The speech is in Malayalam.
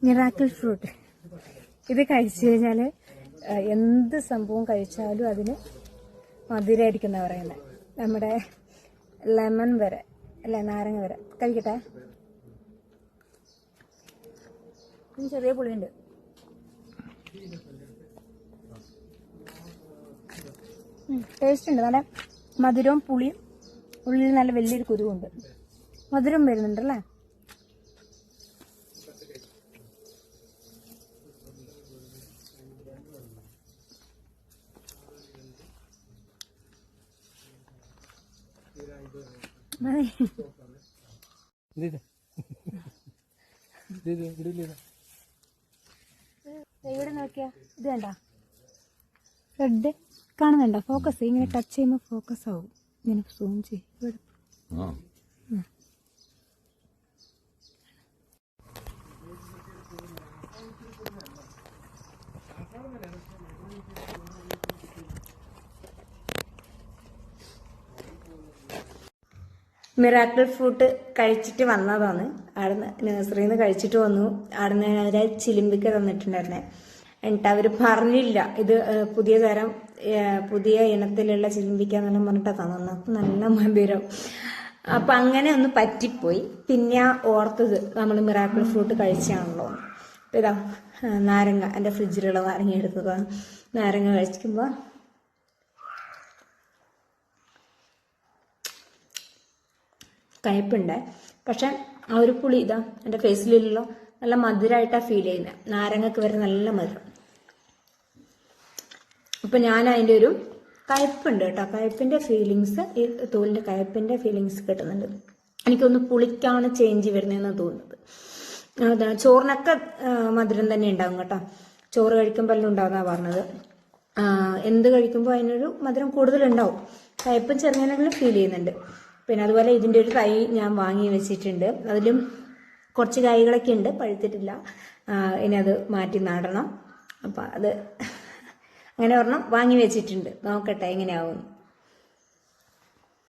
Miracle fruit. ഇത് കഴിച്ചു കഴിഞ്ഞാൽ എന്ത് സംഭവം കഴിച്ചാലും അതിന് മധുരമായിരിക്കും എന്നാ പറയുന്നത്. നമ്മുടെ ലെമൺ വരെ അല്ല, നാരങ്ങ വരെ. കഴിക്കട്ടെ. ചെറിയ പുളിയുണ്ട്. ടേസ്റ്റ് ഉണ്ട്. നല്ല മധുരവും പുളിയും, ഉള്ളിൽ നല്ല വലിയൊരു കുരുവുണ്ട്. മധുരം വരുന്നുണ്ടല്ലേ. ഇവിടെ നോക്കിയാ ഇത് വേണ്ട, റെഡ് കാണുന്നുണ്ടോ? ഫോക്കസ് ഇങ്ങനെ ടച്ച് ചെയ്യുമ്പോൾ ഫോക്കസ് ആവും. ഇങ്ങനെ സൂം ചെയ്യും. ഇവിടെ മിറാക്കിൾ ഫ്രൂട്ട് കഴിച്ചിട്ട് വന്നതാണ്. അവിടുന്ന് നഴ്സറിയിൽ നിന്ന് കഴിച്ചിട്ട് വന്നു. അവിടുന്ന് അവരെ ചിലിമ്പിക്ക തന്നിട്ടുണ്ടായിരുന്നേ. എന്നിട്ട് അവർ പറഞ്ഞില്ല ഇത് പുതിയ തരം പുതിയ ഇനത്തിലുള്ള ചിലിമ്പിക്കാന്നെല്ലാം പറഞ്ഞിട്ടാണ് തന്നത്. അപ്പം നല്ല മധുരം. അപ്പം അങ്ങനെ ഒന്ന് പറ്റിപ്പോയി. പിന്നെ ഓർത്തത് നമ്മൾ മിറാക്കിൾ ഫ്രൂട്ട് കഴിച്ചാണല്ലോ. അപ്പം ഇതാ നാരങ്ങ, എൻ്റെ ഫ്രിഡ്ജിലുള്ള നാരങ്ങ എടുത്തതാണ്. നാരങ്ങ കഴിക്കുമ്പോൾ കയ്പുണ്ട്. പക്ഷെ ആ ഒരു പുളി ഇതാ എൻ്റെ ഫേസിലുള്ള നല്ല മധുരമായിട്ടാണ് ഫീൽ ചെയ്യുന്നത്. നാരങ്ങക്ക് വരെ നല്ല മധുരം. അപ്പം ഞാൻ അതിൻ്റെ ഒരു കയ്പുണ്ട് കേട്ടോ. കയ്പിൻ്റെ ഫീലിങ്സ്, ഈ തോലിൻ്റെ കയ്പിൻ്റെ ഫീലിങ്സ് കിട്ടുന്നുണ്ട്. എനിക്കൊന്ന് പുളിക്കാണ് ചേഞ്ച് വരുന്നതെന്നാണ് തോന്നുന്നത്. ചോറിനൊക്കെ മധുരം തന്നെ ഉണ്ടാവും കേട്ടോ. ചോറ് കഴിക്കുമ്പോൾ എല്ലാം ഉണ്ടാവുന്നതാണ് പറഞ്ഞത്. എന്ത് കഴിക്കുമ്പോൾ അതിനൊരു മധുരം കൂടുതലുണ്ടാവും. കയ്പും ചെറുങ്ങനെങ്കിലും ഫീൽ ചെയ്യുന്നുണ്ട്. പിന്നെ അതുപോലെ ഇതിൻ്റെ ഒരു തൈ ഞാൻ വാങ്ങി വെച്ചിട്ടുണ്ട്. അതിലും കുറച്ച് കായ്കളൊക്കെ ഉണ്ട്, പഴുത്തിട്ടില്ല. ഇനി അത് മാറ്റി നടണം. അപ്പം അത് അങ്ങനെ ഒരെണ്ണം വാങ്ങി വെച്ചിട്ടുണ്ട്. നോക്കട്ടെ എങ്ങനെയാവും.